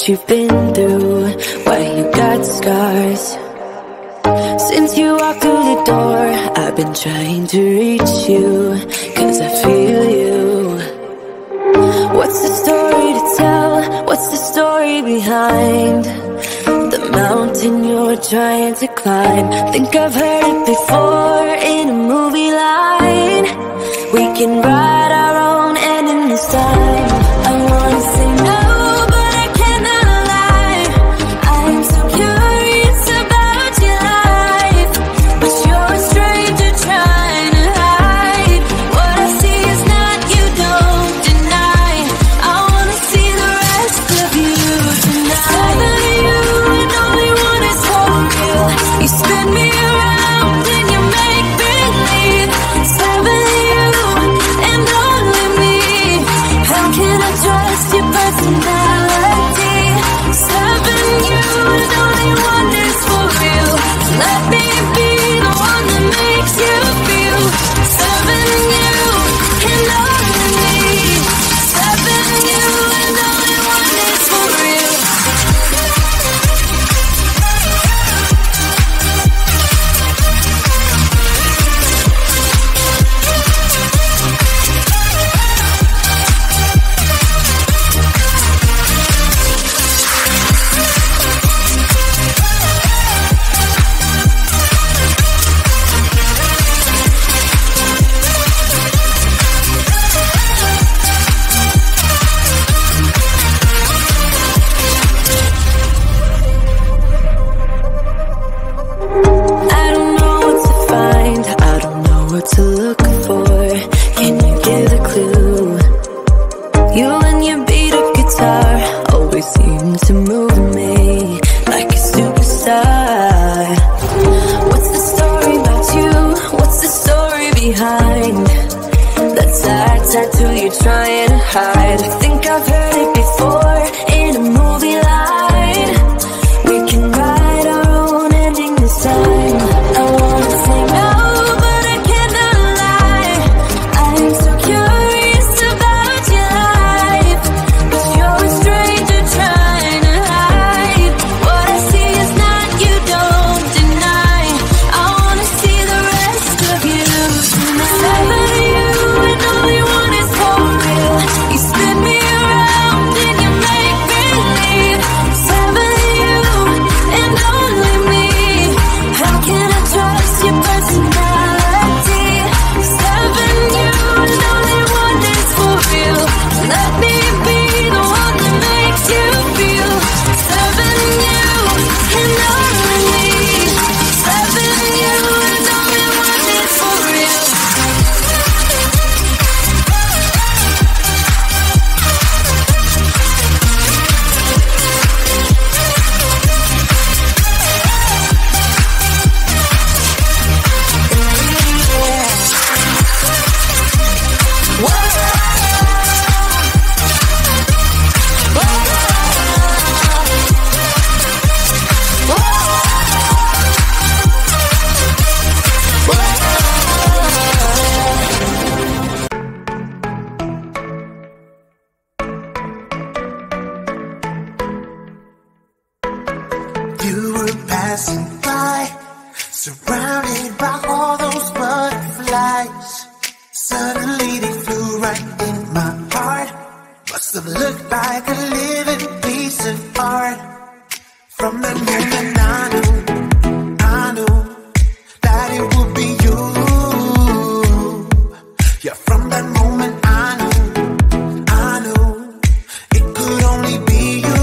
what you've been through, why you got scars. Since you walked through the door, I've been trying to reach you, 'cause I feel you. What's the story to tell? What's the story behind the mountain you're trying to climb? Think I've heard it before in a movie line. We can write our own ending this time. I wanna say no, but I cannot lie. I'm so curious about your life, but you're a stranger trying to hide. What I see is not, you don't deny. I wanna see the rest of you tonight. Seven of you and only one is for real. You spin me around and you make believe. Seven of you and only me. How can I trust your personality? Seven you and only one is for real. Let me be the one that makes you feel. Seven you and only me. Seven you and only one is for real. I don't know what to find, I don't know what to look for. Can you give a clue? You and your beat up guitar always seem to move me like a superstar. What's the story about you? What's the story behind that sad tattoo you're trying to hide? I think I've heard it before in a movie line. We can write our own ending this time. I wanna say no, but I cannot lie. I'm so curious about your life, but you're a stranger trying to hide. What I see is not, you don't deny. I wanna see the rest of you tonight. Seven of you and only one is for real. You spin me around and you make believe. Seven of you and only me. How can I trust your personality? Seven you and only one is for real. Let me be the one that makes you feel. Seven you and only me. Seven you and only one is for real. You were passing by, surrounded by all those butterflies. Suddenly they flew right in my heart. Must have looked like a living piece of art. From the moment I knew that it would be you. Yeah, from that moment I knew it could only be you.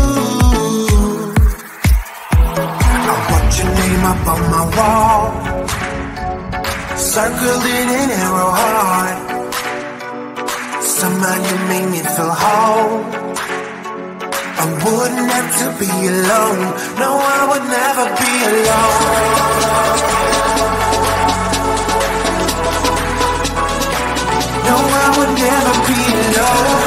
I wrote your name up on my wall, circled it in arrow heart. Somehow you made me feel whole. I wouldn't have to be alone. No, I would never be alone. No, I would never be alone.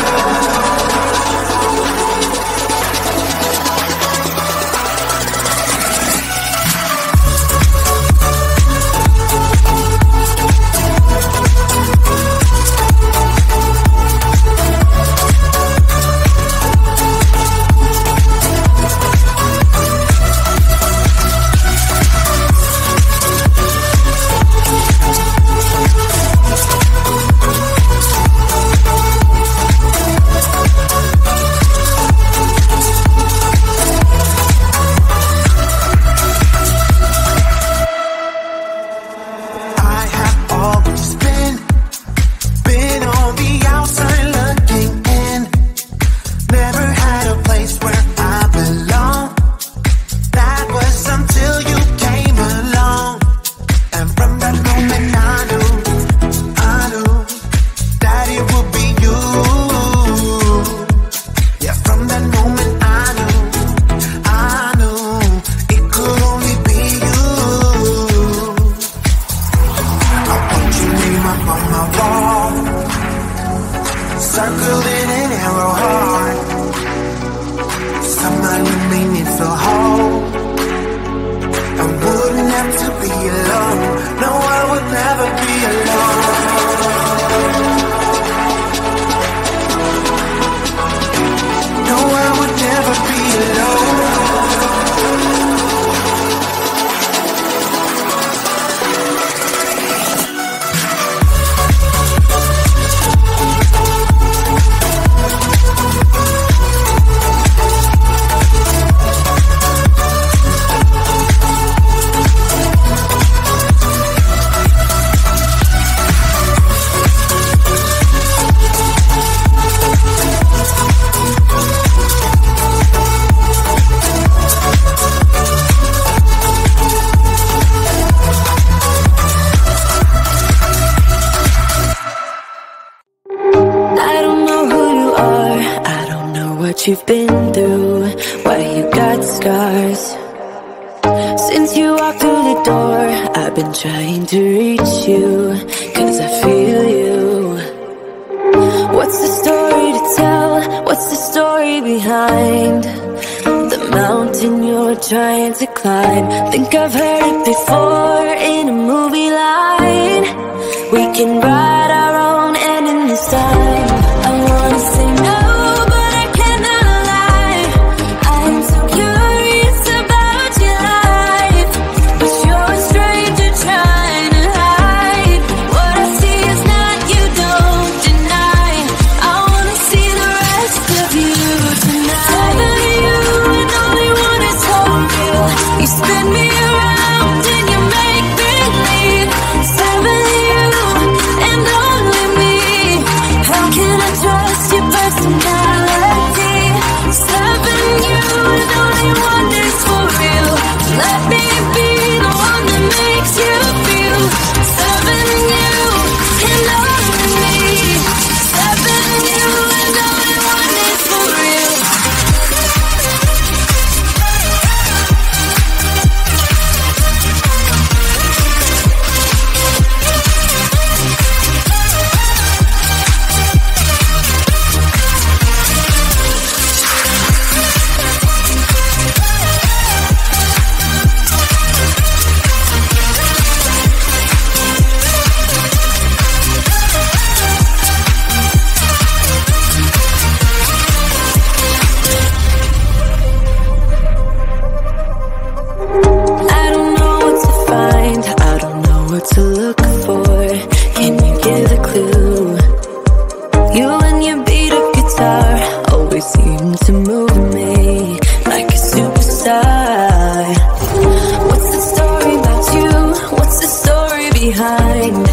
what you've been through, why you got scars. Since you walked through the door, I've been trying to reach you, 'cause I feel you. What's the story to tell? What's the story behind the mountain you're trying to climb? Think I've heard it before in a movie line. We can write our own ending this time. I wanna say no, but I cannot lie. I'm so curious about your life, but you're a stranger trying to hide. What I see is not, you don't deny. I wanna see the rest of you tonight. Telling you and only one is home real. You spin me around and you make believe. Telling you and only me. How can I trust your personality? Seven you and only one is for real. Let me be the one that makes you feel. Seven you and only me. Seven you and only one is for real. I don't know what to find, I don't know what to look for. Can you give a clue? You and your beat up guitar always seem to move me like a superstar. What's the story about you? What's the story behind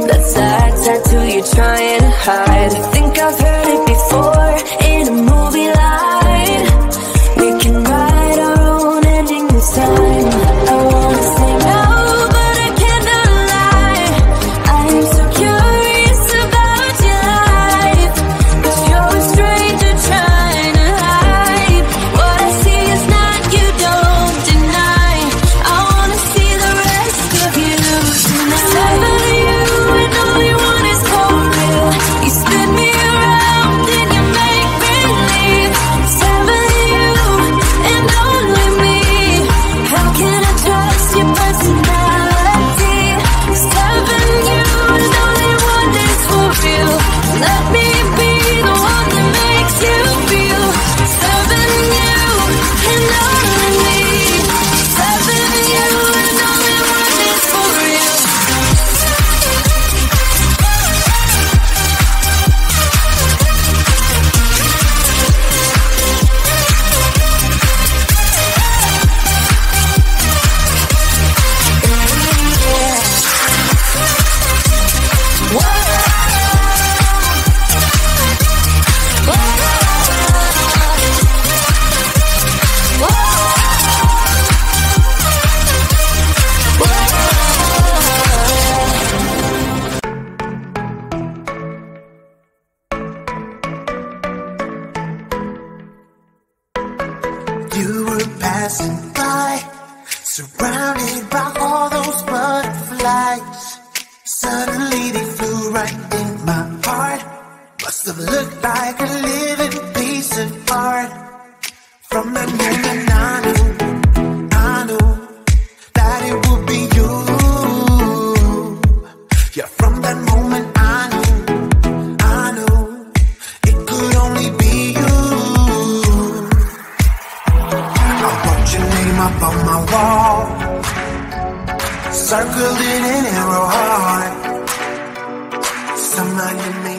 that sad tattoo you're trying to hide? I think I've heard it before in a movie line. We can write our own ending this time. I wanna say no, but I cannot lie. I'm so curious about your life, but you're a stranger trying to hide. What I see is not, you don't deny. I wanna see the rest of you tonight. Seven you and only one is for real. You spin me around and you make believe. Seven you and only me. How can I trust your personality? Seven you and only one is for real. Let me be the one that makes you feel. Seven you and only me. Seven you and only one is for real. You were passing by, surrounded by all those butterflies. Suddenly they flew right in my heart. Must have looked like a living piece of art. From that moment I knew that it would be you. Yeah, from that moment I knew it could only be you. I wrote your name up on my wall, circled it in arrow heart. Somehow you made